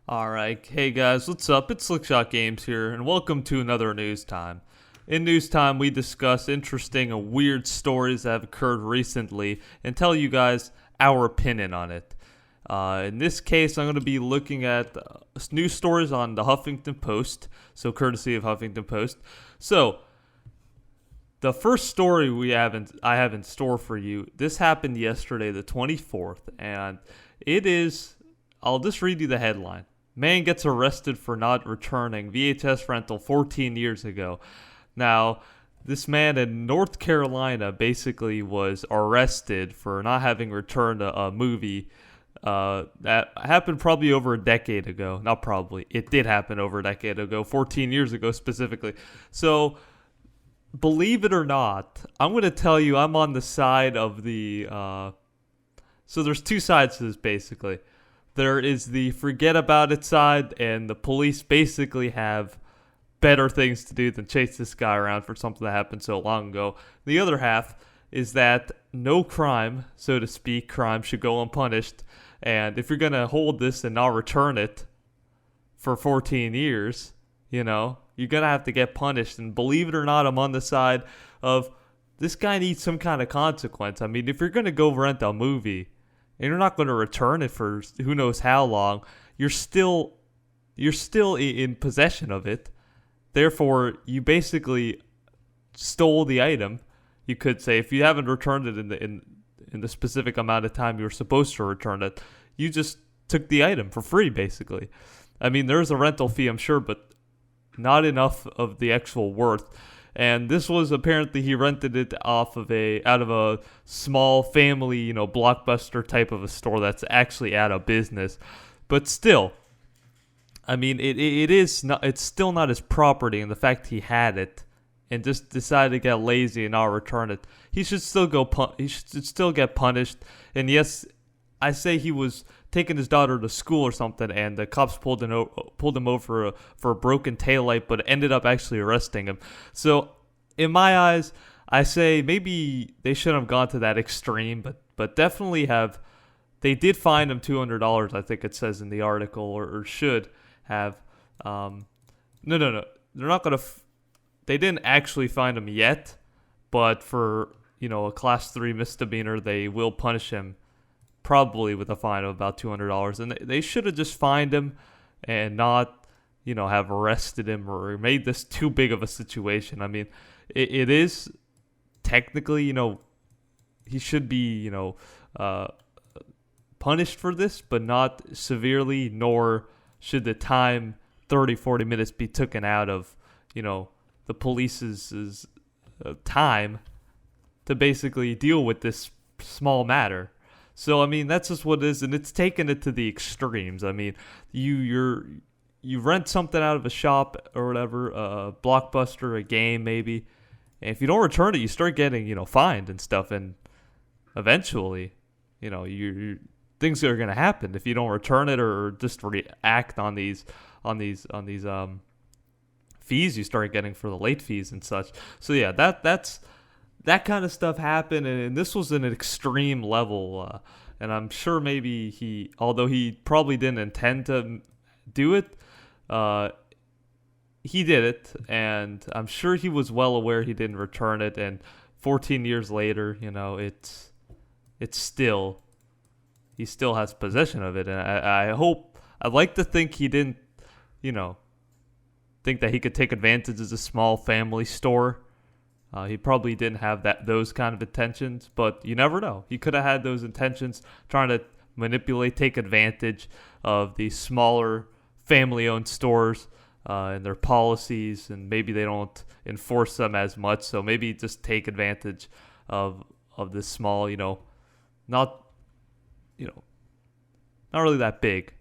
Alright, hey guys, what's up? It's Slickshot Games here, and welcome to another News Time. In News Time, we discuss interesting and weird stories that have occurred recently and tell you guys our opinion on it. In this case, I'm going to be looking at news stories on the Huffington Post, so courtesy of Huffington Post. So, the first story I have in store for you, this happened yesterday, the 24th, and it is, I'll just read you the headline. Man gets arrested for not returning VHS rental 14 years ago. Now, this man in North Carolina basically was arrested for not having returned a movie that happened probably over a decade ago. Not probably. It did happen over a decade ago, 14 years ago specifically. So, believe it or not, I'm going to tell you I'm on the side of the... So there's two sides to this basically. There is the forget about it side, and the police basically have better things to do than chase this guy around for something that happened so long ago. The other half is that no crime, so to speak, crime should go unpunished. And if you're going to hold this and not return it for 14 years, you're going to have to get punished. And believe it or not, I'm on the side of this guy needs some kind of consequence. I mean, if you're going to go rent a movie and you're not going to return it for who knows how long, you're still in possession of it. Therefore, you basically stole the item. You could say if you haven't returned it in the specific amount of time you were supposed to return it, you just took the item for free, basically. I mean, there's a rental fee, I'm sure, but not enough of the actual worth. And this was apparently he rented it out of a small family, Blockbuster type of a store that's actually out of business. But still, I mean, it's still not his property, and the fact he had it and just decided to get lazy and not return it, he should still get punished. And yes, I say he was taking his daughter to school or something, and the cops pulled him over for a broken taillight, but ended up actually arresting him. So, in my eyes, I say maybe they shouldn't have gone to that extreme, but definitely have. They did fine him $200, I think it says in the article, or should have. No. They're not gonna. They didn't actually fine him yet, but for a class 3 misdemeanor, they will punish him. Probably with a fine of about $200, and they should have just fined him and not, have arrested him or made this too big of a situation. I mean, it is technically, he should be, punished for this, but not severely, nor should the time 30, 40 minutes be taken out of, the police's time to basically deal with this small matter. So, I mean, that's just what it is, and it's taken it to the extremes. I mean, you rent something out of a shop or whatever, a Blockbuster, a game maybe, and if you don't return it, you start getting, fined and stuff, and eventually, things are going to happen if you don't return it or just react on these fees you start getting for the late fees and such. So, yeah, that kind of stuff happened, and this was an extreme level, and I'm sure maybe although he probably didn't intend to do it, he did it, and I'm sure he was well aware he didn't return it, and 14 years later, he still has possession of it, and I'd like to think he didn't, think that he could take advantage of a small family store. He probably didn't have those kind of intentions, but you never know. He could have had those intentions, trying to manipulate, take advantage of the smaller family-owned stores and their policies, and maybe they don't enforce them as much. So maybe just take advantage of this small, not really that big.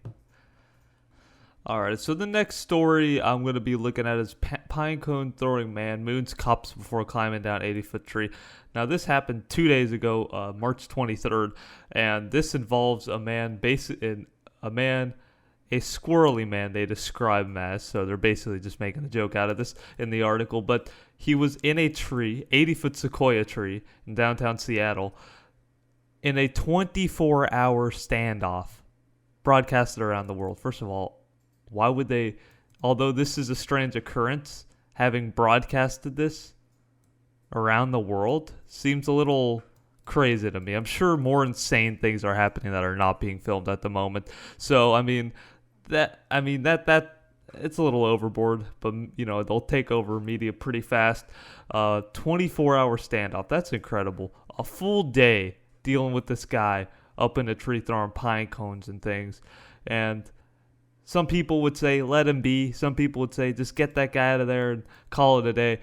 All right, so the next story I'm going to be looking at is pinecone throwing man moons cops before climbing down 80-foot tree. Now, this happened 2 days ago, March 23rd, and this involves a squirrely man, they describe him as. So they're basically just making a joke out of this in the article. But he was in a tree, 80-foot Sequoia tree in downtown Seattle, in a 24-hour standoff broadcasted around the world. First of all, why would they, although this is a strange occurrence, having broadcasted this around the world seems a little crazy to me. I'm sure more insane things are happening that are not being filmed at the moment. So that it's a little overboard, but they'll take over media pretty fast. 24-hour standoff. That's incredible. A full day dealing with this guy up in a tree throwing pine cones and things. And some people would say let him be. Some people would say just get that guy out of there and call it a day.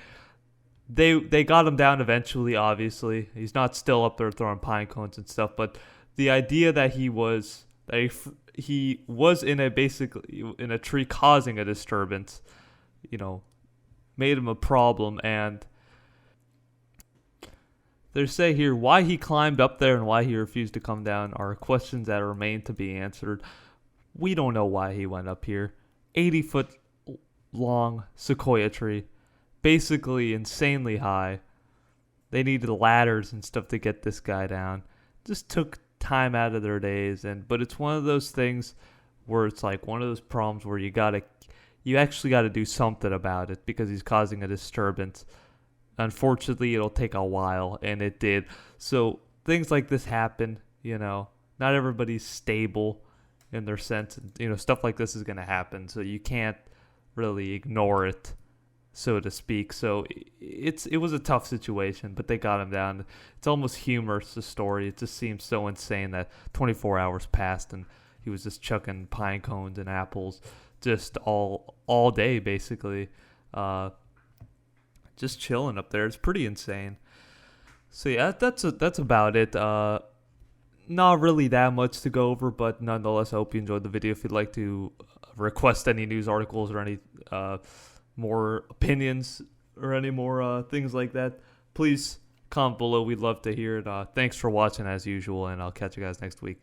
They got him down eventually, obviously. He's not still up there throwing pine cones and stuff, but the idea that he was in a tree causing a disturbance, made him a problem. And they say here why he climbed up there and why he refused to come down are questions that remain to be answered. We don't know why he went up here. 80-foot long sequoia tree. Basically insanely high. They needed ladders and stuff to get this guy down. Just took time out of their days, but it's one of those things where it's like one of those problems where you actually got to do something about it because he's causing a disturbance. Unfortunately, it'll take a while, and it did. So things like this happen. Not everybody's stable in their sense. Stuff like this is going to happen, so you can't really ignore it, so to speak. So it was a tough situation, but they got him down. It's almost humorous, the story. It just seems so insane that 24 hours passed and he was just chucking pine cones and apples just all day, basically. Just chilling up there. It's pretty insane. So yeah, that's about it. Not really that much to go over, but nonetheless, I hope you enjoyed the video. If you'd like to request any news articles or any more opinions or any more things like that, please comment below. We'd love to hear it. Thanks for watching as usual, and I'll catch you guys next week.